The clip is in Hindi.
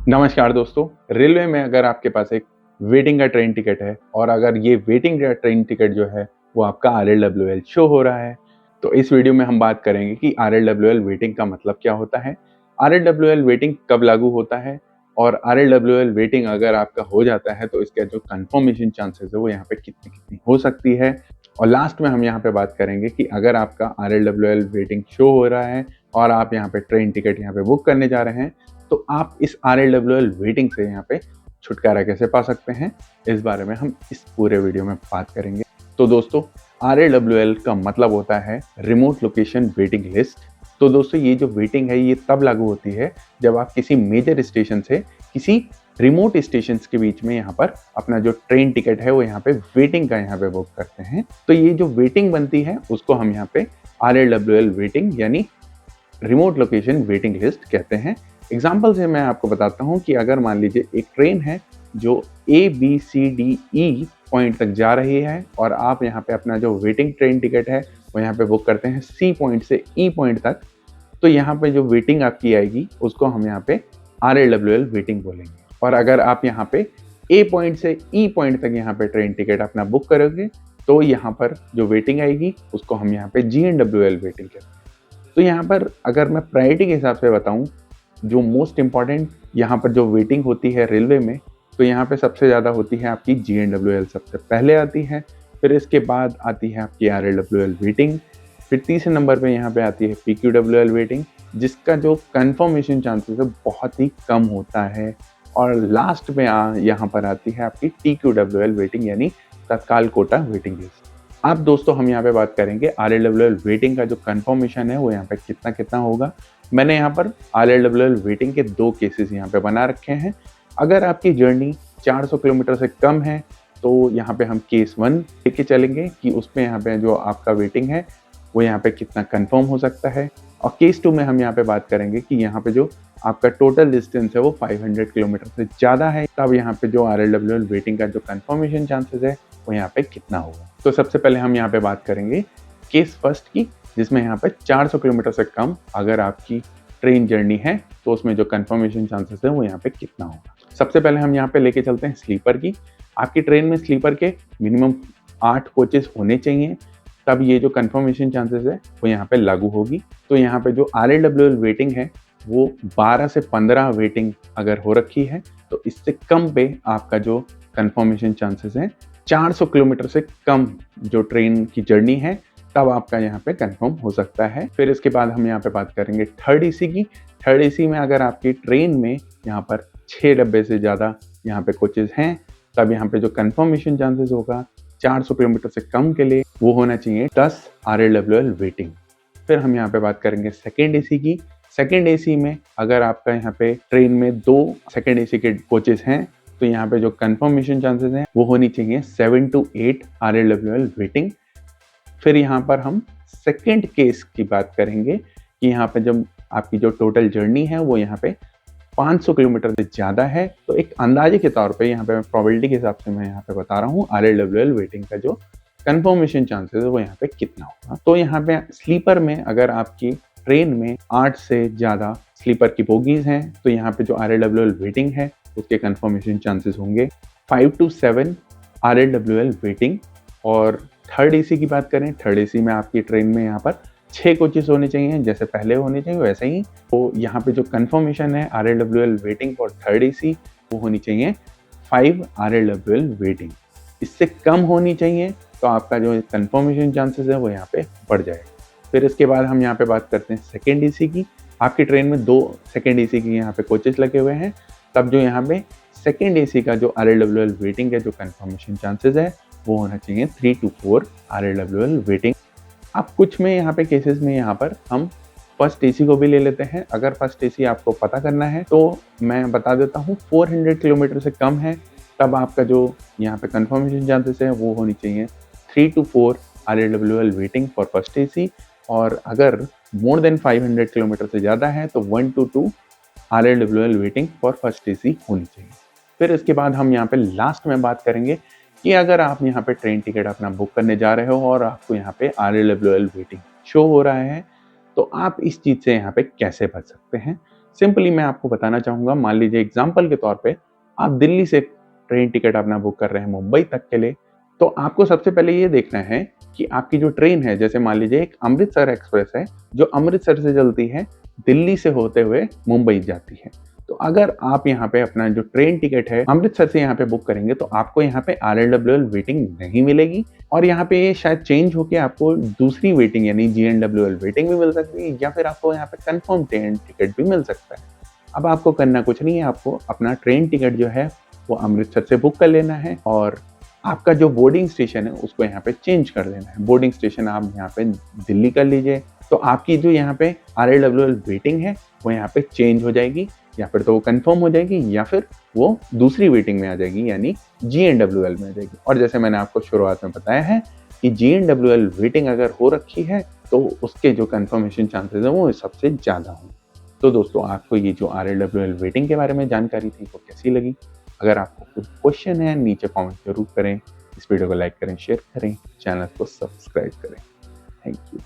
नमस्कार दोस्तों। रेलवे में अगर आपके पास एक वेटिंग का ट्रेन टिकट है और अगर ये वेटिंग का ट्रेन टिकट जो है वो आपका RLWL शो हो रहा है, तो इस वीडियो में हम बात करेंगे कि RLWL वेटिंग का मतलब क्या होता है, RLWL वेटिंग कब लागू होता है और RLWL वेटिंग अगर आपका हो जाता है तो इसका जो कन्फर्मेशन चांसेस है वो यहाँ पे कितनी हो सकती है। और लास्ट में हम यहाँ पे बात करेंगे कि अगर आपका RLWL वेटिंग शो हो रहा है और आप यहाँ पे ट्रेन टिकट यहाँ पे बुक करने जा रहे हैं तो आप इस RLWL वेटिंग से यहाँ पे छुटकारा कैसे पा सकते हैं, इस बारे में हम इस पूरे वीडियो में बात करेंगे। तो दोस्तों, RLWL का मतलब होता है रिमोट लोकेशन वेटिंग लिस्ट। तो दोस्तों, ये जो वेटिंग है ये तब लागू होती है जब आप किसी मेजर स्टेशन से किसी रिमोट स्टेशन के बीच में यहाँ पर अपना जो ट्रेन टिकट है वो यहाँ पे वेटिंग का यहाँ पे बुक करते हैं। तो ये जो वेटिंग बनती है उसको हम यहाँ पे RLWL वेटिंग यानी रिमोट लोकेशन वेटिंग लिस्ट कहते हैं। एग्जाम्पल से मैं आपको बताता हूँ कि अगर मान लीजिए एक ट्रेन है जो ABCDE पॉइंट तक जा रही है और आप यहाँ पे अपना जो वेटिंग ट्रेन टिकट है वो यहाँ पे बुक करते हैं C पॉइंट से E पॉइंट तक, तो यहाँ पे जो वेटिंग आपकी आएगी उसको हम यहाँ पे RLWL वेटिंग बोलेंगे। और अगर आप यहाँ पे A पॉइंट से E पॉइंट तक यहाँ पे ट्रेन टिकट अपना बुक करोगे तो यहाँ पर जो वेटिंग आएगी उसको हम यहाँ पे GNWL वेटिंग कहते हैं। तो यहाँ पर अगर मैं प्रायोरिटी के हिसाब से बताऊँ, जो मोस्ट इम्पॉर्टेंट यहाँ पर जो वेटिंग होती है रेलवे में, तो यहाँ पे सबसे ज़्यादा होती है आपकी GNWL सबसे पहले आती है, फिर इसके बाद आती है आपकी RLWL वेटिंग, फिर तीसरे नंबर पे यहाँ पे आती है PQWL वेटिंग, जिसका जो कन्फर्मेशन चांसेस है बहुत ही कम होता है, और लास्ट में यहाँ पर आती है आपकी TQWL वेटिंग यानी तत्काल कोटा वेटिंग लिस्ट। अब दोस्तों हम यहाँ पे बात करेंगे RLWL वेटिंग का जो कन्फर्मेशन है वो यहाँ पे कितना कितना होगा। मैंने यहाँ पर RLWL वेटिंग के दो केसेस यहाँ पे बना रखे हैं। अगर आपकी जर्नी 400 किलोमीटर से कम है तो यहाँ पे हम केस 1 लेके चलेंगे कि उसमें यहाँ पे जो आपका वेटिंग है वो यहाँ पे कितना कंफर्म हो सकता है, और केस 2 में हम यहाँ पे बात करेंगे कि यहाँ पे जो आपका टोटल डिस्टेंस है वो 500 किलोमीटर से ज़्यादा है, तब यहाँ पे जो RLWL वेटिंग का जो कन्फर्मेशन चांसेस है वो यहाँ पे कितना होगा। तो सबसे पहले हम यहाँ पे बात करेंगे केस फर्स्ट की, जिसमें यहाँ पे 400 किलोमीटर से कम अगर आपकी ट्रेन जर्नी है तो उसमें जो कन्फर्मेशन चांसेस है वो यहाँ पे कितना होगा। सबसे पहले हम यहाँ पे लेके चलते हैं स्लीपर की। आपकी ट्रेन में स्लीपर के मिनिमम 8 कोचेस होने चाहिए, तब ये जो कन्फर्मेशन चांसेस है वो यहाँ पे लागू होगी। तो यहाँ पे जो RLWL वेटिंग है वो 12 से 15 वेटिंग अगर हो रखी है तो इससे कम पे आपका जो कन्फर्मेशन चांसेस है 400 किलोमीटर से कम जो ट्रेन की जर्नी है तब आपका यहाँ पे कंफर्म हो सकता है। फिर इसके बाद हम यहाँ पे बात करेंगे थर्ड एसी की। थर्ड एसी में अगर आपकी ट्रेन में यहाँ पर 6 डब्बे से ज़्यादा यहाँ पे कोचेज हैं तब यहाँ पे जो कंफर्मेशन चांसेस होगा 400 किलोमीटर से कम के लिए वो होना चाहिए 10 RLWL वेटिंग। फिर हम यहाँ पे बात करेंगे सेकेंड एसी की। सेकेंड एसी में अगर आपका यहाँ पे ट्रेन में 2 सेकेंड एसी के कोचेज हैं तो यहाँ पे जो कंफर्मेशन चांसेस हैं वो होनी चाहिए 7 to 8 RLWL वेटिंग। फिर यहाँ पर हम सेकेंड केस की बात करेंगे कि यहाँ पे जब आपकी जो टोटल जर्नी है वो यहाँ पे 500 किलोमीटर से ज़्यादा है, तो एक अंदाजे के तौर पे यहाँ पे प्रोबेबिलिटी के हिसाब से मैं यहाँ पे बता रहा हूँ RLWL वेटिंग का जो कंफर्मेशन चांसेस है वो यहाँ पे कितना होगा। तो यहाँ पे स्लीपर में अगर आपकी ट्रेन में 8 से ज़्यादा स्लीपर की बोगीज हैं तो यहाँ पे जो RLWL वेटिंग है उसके कंफर्मेशन चांसेस होंगे 5 to 7 RLWL वेटिंग। और थर्ड एसी की बात करें, थर्ड एसी में आपकी ट्रेन में यहाँ पर 6 कोचेस होने चाहिए, जैसे पहले होने चाहिए वैसे ही। तो यहाँ पे जो कंफर्मेशन है RLWL waiting for third AC वो होनी चाहिए 5 RLWL वेटिंग। इससे कम होनी चाहिए तो आपका जो कंफर्मेशन चांसेस है वो यहाँ पे बढ़ जाएगा। फिर इसके बाद हम यहाँ पे बात करते हैं सेकेंड एसी की। आपकी ट्रेन में 2 सेकेंड एसी की यहाँ पे कोचेस लगे हुए हैं, तब जो यहाँ पे सेकेंड एसी का जो RLWL वेटिंग है जो कंफर्मेशन चांसेस है वो होना चाहिए 3 to 4 RLWL वेटिंग। अब कुछ में यहाँ पे केसेस में यहाँ पर हम फर्स्ट एसी को भी ले लेते हैं। अगर फर्स्ट एसी आपको पता करना है तो मैं बता देता हूँ 400 किलोमीटर से कम है तब आपका जो यहाँ पे कंफर्मेशन चांसेस है वो होनी चाहिए 3 to 4 RLWL waiting for first AC. और अगर मोर देन 500 किलोमीटर से ज़्यादा है तो 1 to 2 RLWL waiting for first AC होनी चाहिए। फिर इसके बाद हम यहाँ पे लास्ट में बात करेंगे कि अगर आप यहाँ पे ट्रेन टिकट अपना बुक करने जा रहे हो और आपको यहाँ पे RLWL वेटिंग शो हो रहा है तो आप इस चीज़ से यहाँ पे कैसे बच सकते हैं। सिंपली मैं आपको बताना चाहूँगा, मान लीजिए एग्ज़ाम्पल के तौर पे आप दिल्ली से ट्रेन टिकट अपना बुक कर रहे हैं मुंबई तक के लिए, तो आपको सबसे पहले ये देखना है कि आपकी जो ट्रेन है, जैसे मान लीजिए एक अमृतसर एक्सप्रेस है, जो अमृतसर से चलती है, दिल्ली से होते हुए मुंबई जाती है। तो अगर आप यहाँ पे अपना जो ट्रेन टिकट है अमृतसर से यहाँ पे बुक करेंगे, तो आपको यहाँ पे RLWL वेटिंग नहीं मिलेगी और यहाँ पे ये शायद चेंज होके आपको दूसरी वेटिंग यानी GNWL वेटिंग भी मिल सकती है, या फिर आपको यहाँ पे कंफर्म ट्रेन टिकट भी मिल सकता है। अब आपको करना कुछ नहीं है, आपको अपना ट्रेन टिकट जो है वो अमृतसर से बुक कर लेना है और आपका जो बोर्डिंग स्टेशन है उसको यहाँ पे चेंज कर लेना है। बोर्डिंग स्टेशन आप यहाँ पे दिल्ली कर लीजिए, तो आपकी जो यहाँ पे RLWL वेटिंग है वो यहाँ पे चेंज हो जाएगी, या फिर तो वो कंफर्म हो जाएगी या फिर वो दूसरी वेटिंग में आ जाएगी यानी GNWL में आ जाएगी। और जैसे मैंने आपको शुरुआत में बताया है कि GNWL वेटिंग अगर हो रखी है तो उसके जो कंफर्मेशन चांसेस हैं वो सबसे ज़्यादा होंगे। तो दोस्तों, आपको ये जो RLWL वेटिंग के बारे में जानकारी थी वो कैसी लगी? अगर आपको कोई क्वेश्चन है नीचे कमेंट जरूर करें, इस वीडियो को लाइक करें, शेयर करें, चैनल को सब्सक्राइब करें। Thank you.